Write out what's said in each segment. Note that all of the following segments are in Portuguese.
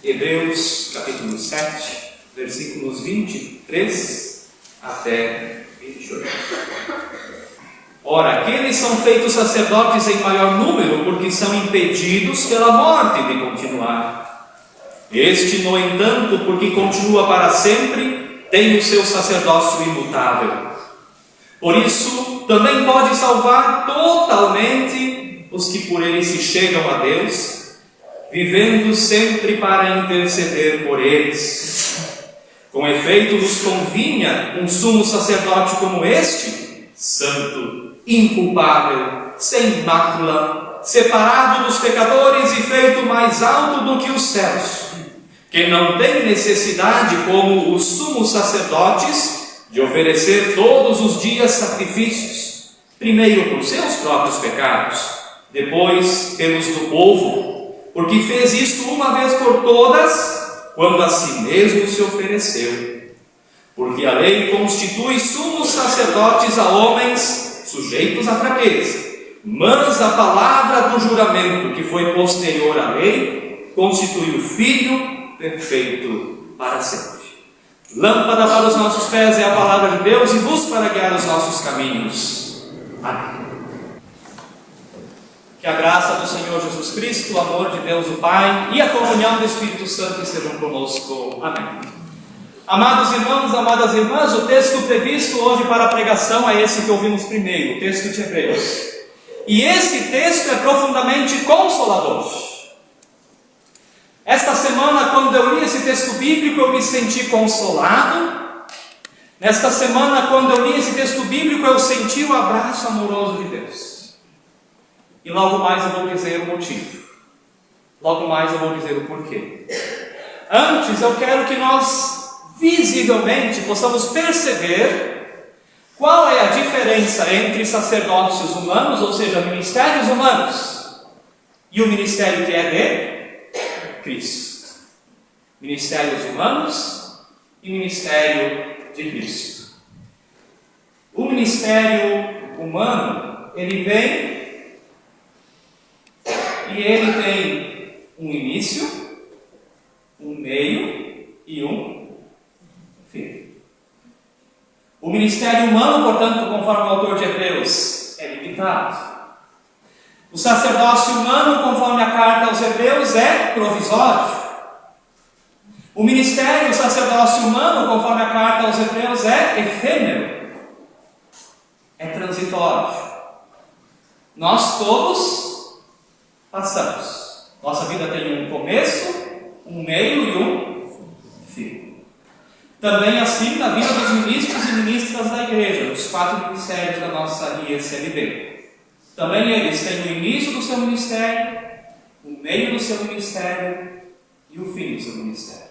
Hebreus capítulo 7, versículos 23 até 28. Ora, aqueles são feitos sacerdotes em maior número, porque são impedidos pela morte de continuar. Este, no entanto, porque continua para sempre, tem o seu sacerdócio imutável. Por isso, também pode salvar totalmente os que por ele se chegam a Deus, vivendo sempre para interceder por eles. Com efeito, nos convinha um sumo sacerdote como este, santo, inculpável, sem mácula, separado dos pecadores e feito mais alto do que os céus, que não tem necessidade, como os sumos sacerdotes, de oferecer todos os dias sacrifícios, primeiro por seus próprios pecados, depois pelos do povo, porque fez isto uma vez por todas, quando a si mesmo se ofereceu. Porque a lei constitui sumos sacerdotes a homens sujeitos à fraqueza, mas a palavra do juramento, que foi posterior à lei, constitui o Filho perfeito para sempre. Lâmpada para os nossos pés é a palavra de Deus e luz para guiar os nossos caminhos. Amém. Que a graça do Senhor Jesus Cristo, o amor de Deus o Pai e a comunhão do Espírito Santo estejam conosco. Amém. Amados irmãos, amadas irmãs, o texto previsto hoje para a pregação é esse que ouvimos primeiro, o texto de Hebreus. E esse texto é profundamente consolador. Esta semana, quando eu li esse texto bíblico, eu me senti consolado. Nesta semana, quando eu li esse texto bíblico, eu senti o abraço amoroso de Deus. E logo mais eu vou dizer o motivo. Logo mais eu vou dizer o porquê. Antes, eu quero que nós visivelmente possamos perceber qual é a diferença entre sacerdócios humanos, ou seja, ministérios humanos, e o ministério que é de Cristo. Ministérios humanos e ministério de Cristo. O ministério humano, ele vem e ele tem um início, um meio e um fim. O ministério humano, portanto, conforme o autor de Hebreus, é limitado. O sacerdócio humano, conforme a carta aos Hebreus, é provisório. O ministério, o sacerdócio humano, conforme a carta aos Hebreus, é efêmero, é transitório. Nós todos passamos. Nossa vida tem um começo, um meio e um fim. Também assim na vida dos ministros e ministras da igreja, os 4 ministérios da nossa IECLB. Também eles têm o início do seu ministério, o meio do seu ministério e o fim do seu ministério.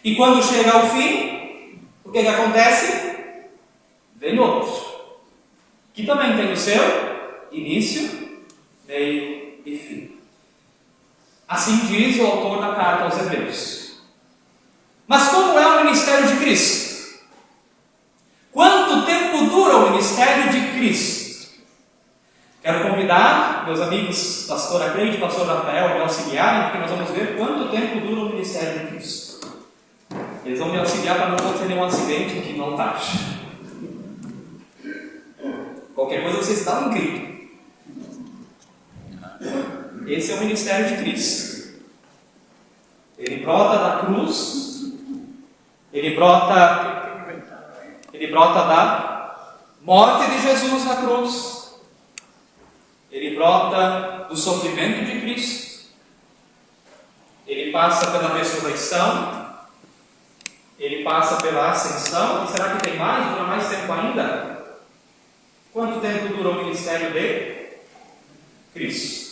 E quando chega ao fim, o que acontece? Vem outro, que também tem o seu início, meio e fim. Assim diz o autor da carta aos Hebreus. Mas como é o ministério de Cristo? Quanto tempo dura o ministério de Cristo? Quero convidar meus amigos, pastora Cleide e pastor Rafael, a me auxiliarem, porque nós vamos ver quanto tempo dura o ministério de Cristo. Eles vão me auxiliar para não acontecer nenhum acidente aqui no altar. Qualquer coisa vocês dão um grito. Esse é o ministério de Cristo. Ele brota da cruz. Ele brota da morte de Jesus na cruz. Ele brota do sofrimento de Cristo. Ele passa pela ressurreição. Ele passa pela ascensão. E será que tem mais? Dura mais tempo ainda? Quanto tempo dura o ministério de Cristo?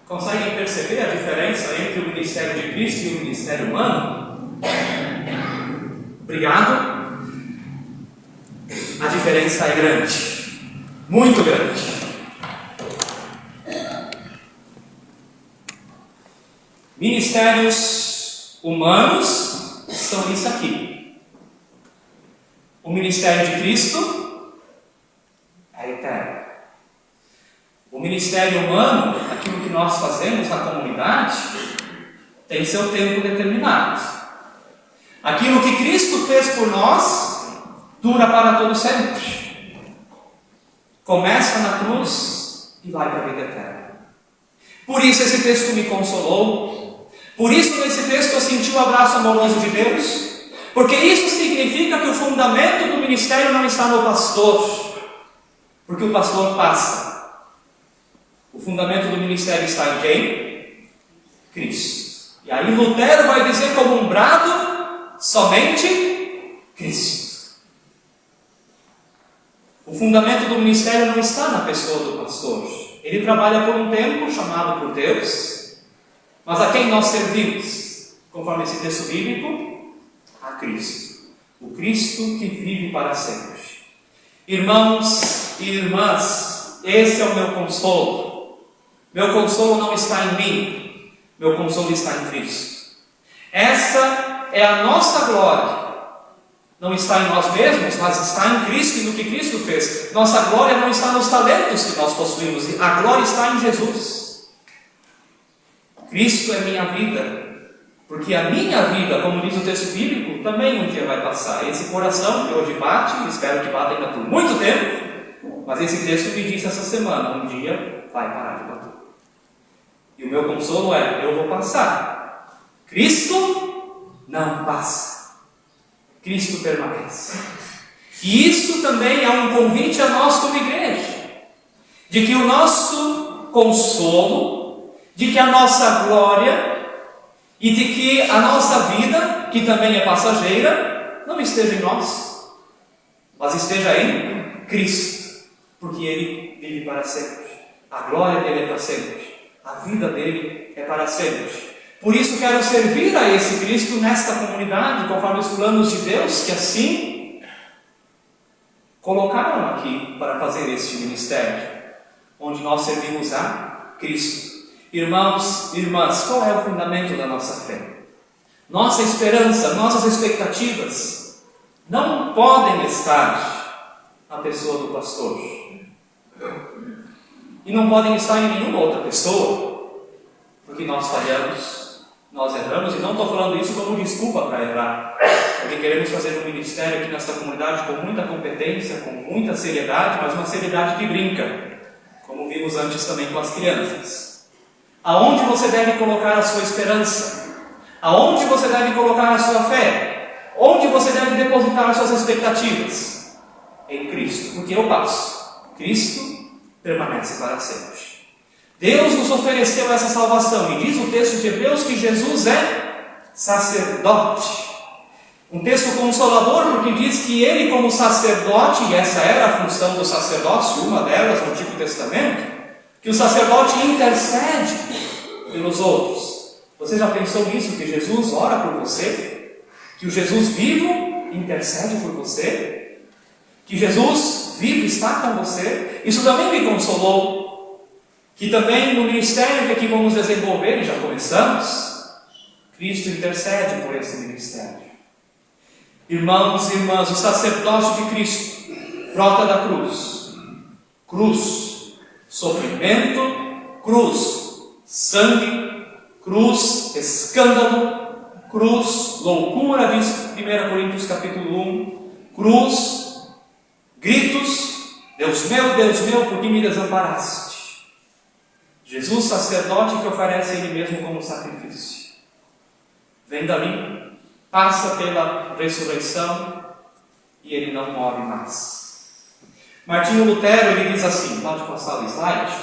Conseguem perceber a diferença entre o ministério de Cristo e o ministério humano? Obrigado. A diferença é grande, muito grande. Ministérios humanos são isso aqui. O ministério de Cristo ministério humano, aquilo que nós fazemos na comunidade, tem seu tempo determinado. Aquilo que Cristo fez por nós dura para todo sempre. Começa na cruz e vai para a vida eterna. Por isso esse texto me consolou. Por isso nesse texto eu senti o abraço amoroso de Deus. Porque isso significa que o fundamento do ministério não está no pastor. Porque o pastor passa. O fundamento do ministério está em quem? Cristo. E aí Lutero vai dizer como um brado, somente Cristo. O fundamento do ministério não está na pessoa do pastor. Ele trabalha por um tempo, chamado por Deus. Mas a quem nós servimos? Conforme esse texto bíblico, a Cristo. O Cristo que vive para sempre. Irmãos e irmãs, esse é o meu consolo. Meu consolo não está em mim. Meu consolo está em Cristo. Essa é a nossa glória. Não está em nós mesmos, mas está em Cristo e no que Cristo fez. Nossa glória não está nos talentos que nós possuímos. A glória está em Jesus. Cristo é minha vida. Porque a minha vida, como diz o texto bíblico, também um dia vai passar. Esse coração que hoje bate, e espero que bata ainda por muito tempo, mas esse texto me disse essa semana, um dia vai parar de bater. E o meu consolo é, eu vou passar. Cristo não passa. Cristo permanece. E isso também é um convite a nós como igreja, de que o nosso consolo, de que a nossa glória e de que a nossa vida, que também é passageira, não esteja em nós, mas esteja em Cristo, porque Ele vive para sempre. A glória dele é para sempre. A vida dele é para sempre. Por isso quero servir a esse Cristo nesta comunidade, conforme os planos de Deus, que assim colocaram aqui para fazer este ministério, onde nós servimos a Cristo. Irmãos e irmãs, qual é o fundamento da nossa fé? Nossa esperança, nossas expectativas não podem estar na pessoa do pastor. E não podem estar em nenhuma outra pessoa, porque nós falhamos. Nós erramos, e não estou falando isso como desculpa para errar, porque queremos fazer um ministério aqui nesta comunidade com muita competência, com muita seriedade, mas uma seriedade que brinca, como vimos antes também com as crianças. Aonde você deve colocar a sua esperança? Aonde você deve colocar a sua fé? Onde você deve depositar as suas expectativas? Em Cristo, porque eu passo. Cristo permanece para sempre. Deus nos ofereceu essa salvação, e diz o texto de Hebreus que Jesus é sacerdote. Um texto consolador, porque diz que ele, como sacerdote, e essa era a função do sacerdócio, uma delas no Antigo Testamento, que o sacerdote intercede pelos outros. Você já pensou nisso, que Jesus ora por você? Que o Jesus vivo intercede por você? Que Jesus vivo está com você? Isso também me consolou. Que também no ministério que aqui vamos desenvolver, e já começamos, Cristo intercede por esse ministério. Irmãos e irmãs, o sacerdócio de Cristo brota da cruz. Cruz, sofrimento, cruz, sangue, cruz, escândalo, cruz, loucura, diz 1 Coríntios capítulo 1, cruz, gritos, Deus meu, por que me desamparaste? Jesus, sacerdote que oferece Ele mesmo como sacrifício. Vem dali, passa pela ressurreição e Ele não morre mais. Martinho Lutero, ele diz assim, pode passar o slide?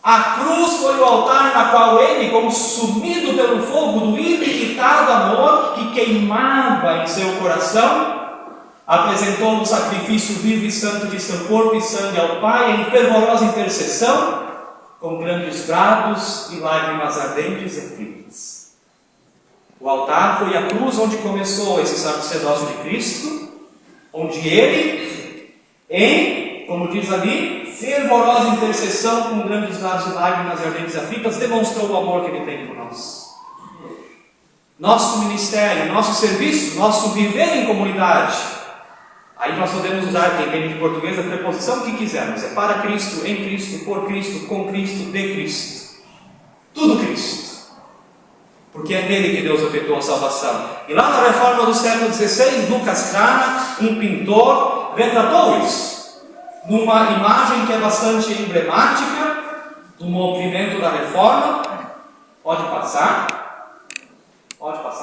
A cruz foi o altar na qual Ele, consumido pelo fogo do ilimitado amor que queimava em seu coração, apresentou o sacrifício vivo e santo de seu corpo e sangue ao Pai em fervorosa intercessão, com grandes brados e lágrimas ardentes e aflitas. O altar foi a cruz onde começou esse sacerdócio de Cristo, onde Ele, como diz ali, fervorosa intercessão, com grandes brados e lágrimas ardentes e aflitas, demonstrou o amor que Ele tem por nós. Nosso ministério, nosso serviço, nosso viver em comunidade Aí nós podemos usar, quem entende de português, a preposição que quisermos. É para Cristo, em Cristo, por Cristo, com Cristo, de Cristo. Tudo Cristo. Porque é nele que Deus efetuou a salvação. E lá na reforma do século XVI, Lucas Cranach, um pintor, retratou isso numa imagem que é bastante emblemática do movimento da reforma. Pode passar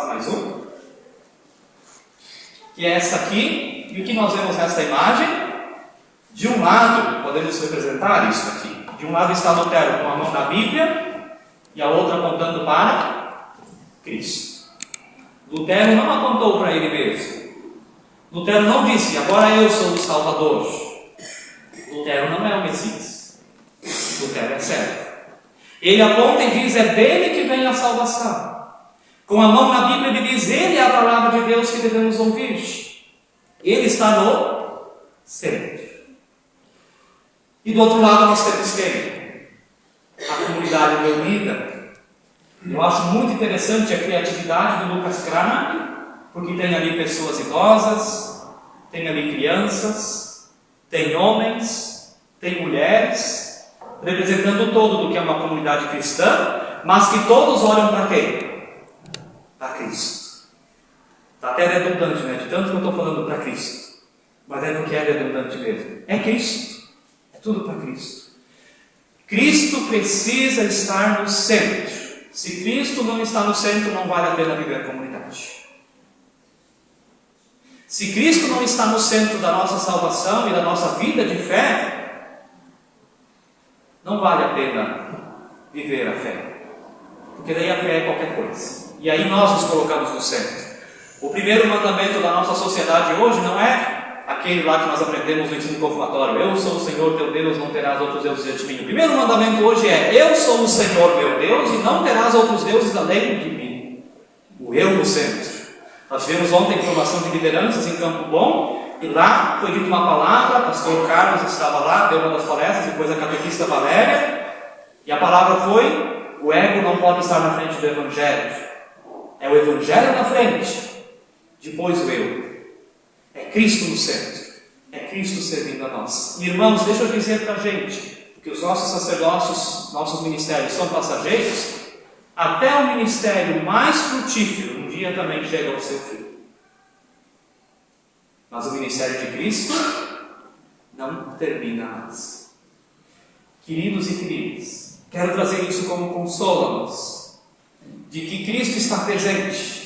mais um, que é essa aqui. E o que nós vemos nesta imagem? De um lado, podemos representar isso aqui. De um lado está Lutero com a mão na Bíblia e a outra apontando para Cristo. Lutero não apontou para ele mesmo. Lutero não disse, agora eu sou o Salvador. Lutero não é o Messias. Lutero é servo. Ele aponta e diz, é dele que vem a salvação. Com a mão na Bíblia ele diz, ele é a palavra de Deus que devemos ouvir. Ele está no centro. E do outro lado nós temos quem? A comunidade reunida. Eu acho muito interessante a criatividade do Lucas Cranach, porque tem ali pessoas idosas, tem ali crianças, tem homens, tem mulheres, representando todo do que é uma comunidade cristã, mas que todos olham para quem? Para Cristo. Está até redundante, né? De tanto que eu estou falando para Cristo. Mas é porque é redundante mesmo. É Cristo. É tudo para Cristo. Cristo precisa estar no centro. Se Cristo não está no centro, não vale a pena viver a comunidade. Se Cristo não está no centro da nossa salvação e da nossa vida de fé, não vale a pena viver a fé. Porque daí a fé é qualquer coisa. E aí nós nos colocamos no centro. O primeiro mandamento da nossa sociedade hoje não é aquele lá que nós aprendemos no ensino confirmatório. Eu sou o Senhor teu Deus, não terás outros deuses diante de mim. O primeiro mandamento hoje é, eu sou o Senhor meu Deus e não terás outros deuses além de mim. O eu no centro. Nós tivemos ontem formação de lideranças em Campo Bom e lá foi dita uma palavra, o pastor Carlos estava lá, deu uma das palestras, depois a catequista Valéria, e a palavra foi, o ego não pode estar na frente do Evangelho. É o Evangelho na frente. Depois o eu. É Cristo no centro. É Cristo servindo a nós. E, irmãos, deixa eu dizer para a gente, que os nossos sacerdócios, nossos ministérios são passageiros, até o ministério mais frutífero um dia também chega ao seu fim. Mas o ministério de Cristo não termina mais. Queridos e queridas, quero trazer isso como consolo a nós, de que Cristo está presente.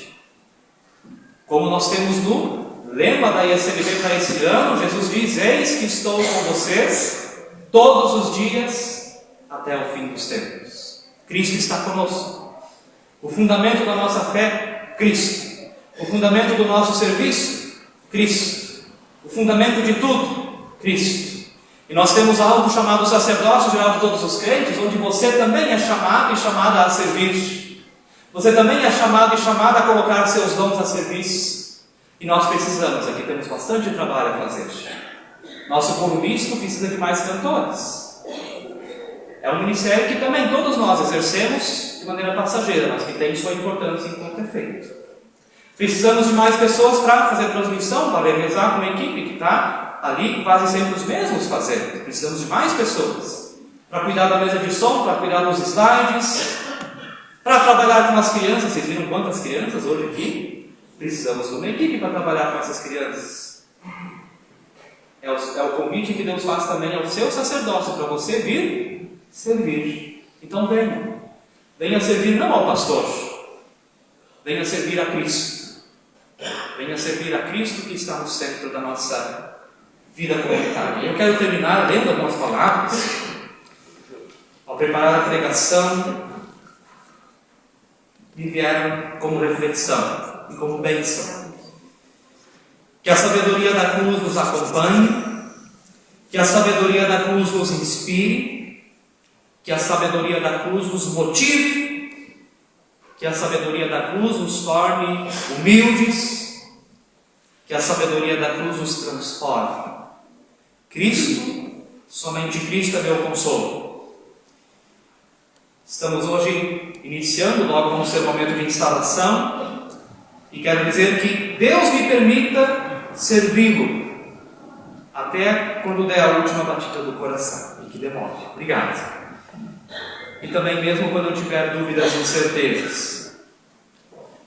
Como nós temos no lema da ISLB para esse ano, Jesus diz, eis que estou com vocês todos os dias até o fim dos tempos. Cristo está conosco. O fundamento da nossa fé, Cristo. O fundamento do nosso serviço, Cristo. O fundamento de tudo, Cristo. E nós temos algo chamado sacerdócio geral de todos os crentes, onde você também é chamado e chamada a servir. Você também é chamado e chamada a colocar seus dons a serviço. E nós precisamos, aqui temos bastante trabalho a fazer. Nosso povo misto precisa de mais cantores. É um ministério que também todos nós exercemos de maneira passageira, mas que tem sua importância enquanto é feito. Precisamos de mais pessoas para fazer transmissão, para revezar com a equipe que está ali, quase sempre os mesmos fazendo. Precisamos de mais pessoas para cuidar da mesa de som, para cuidar dos slides, para trabalhar com as crianças. Vocês viram quantas crianças hoje aqui? Precisamos de uma equipe para trabalhar com essas crianças. É o convite que Deus faz também ao seu sacerdócio, para você vir servir. Então venha. Venha servir não ao pastor. Venha servir a Cristo. Venha servir a Cristo que está no centro da nossa vida comunitária. Eu quero terminar lendo algumas palavras. Ao preparar a pregação, me vieram como reflexão e como bênção. Que a sabedoria da cruz nos acompanhe, que a sabedoria da cruz nos inspire, que a sabedoria da cruz nos motive, que a sabedoria da cruz nos torne humildes, que a sabedoria da cruz nos transforme. Cristo, somente Cristo é meu consolo. Estamos hoje iniciando, logo vamos ter um momento de instalação, e quero dizer que Deus me permita servi-lo até quando der a última batida do coração, e que demore. Obrigado. E também mesmo quando eu tiver dúvidas e incertezas.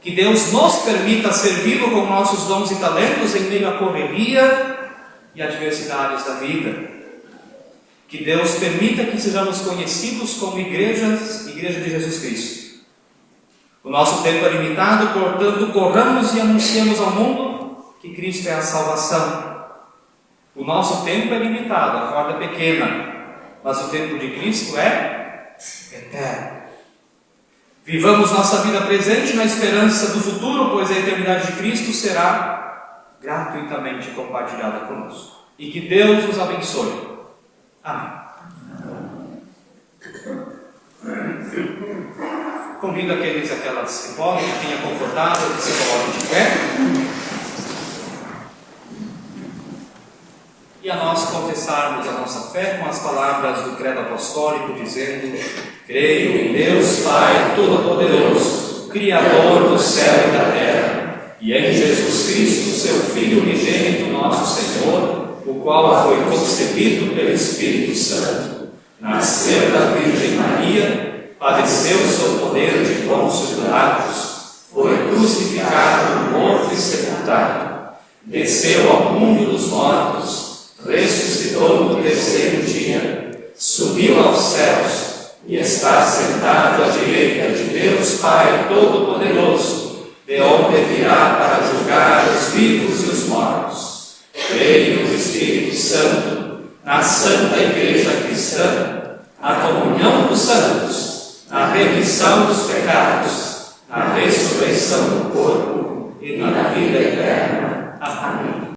Que Deus nos permita servi-lo com nossos dons e talentos em meio à correria e adversidades da vida. Que Deus permita que sejamos conhecidos como Igreja de Jesus Cristo. O nosso tempo é limitado, portanto, corramos e anunciemos ao mundo que Cristo é a salvação. O nosso tempo é limitado, a corda é pequena, mas o tempo de Cristo é eterno. Vivamos nossa vida presente na esperança do futuro, pois a eternidade de Cristo será gratuitamente compartilhada conosco. E que Deus nos abençoe. Amém. Convido aqueles e aquelas que podem, que tenha confortável, que se coloquem de pé. E a nós confessarmos a nossa fé com as palavras do credo apostólico, dizendo: creio em Deus Pai Todo-Poderoso, Criador do céu e da terra, e em Jesus Cristo, seu Filho unigênito, nosso Senhor, o qual foi concebido pelo Espírito Santo, nasceu da Virgem Maria, padeceu sob o poder de Pôncio Pilatos, foi crucificado, morto e sepultado, desceu ao mundo dos mortos, ressuscitou no terceiro dia, subiu aos céus e está sentado à direita de Deus Pai Todo-Poderoso, de onde virá para julgar os vivos e os mortos. Creio no Espírito Santo, na Santa Igreja Cristã, na comunhão dos santos, na remissão dos pecados, na ressurreição do corpo e na vida eterna. Amém.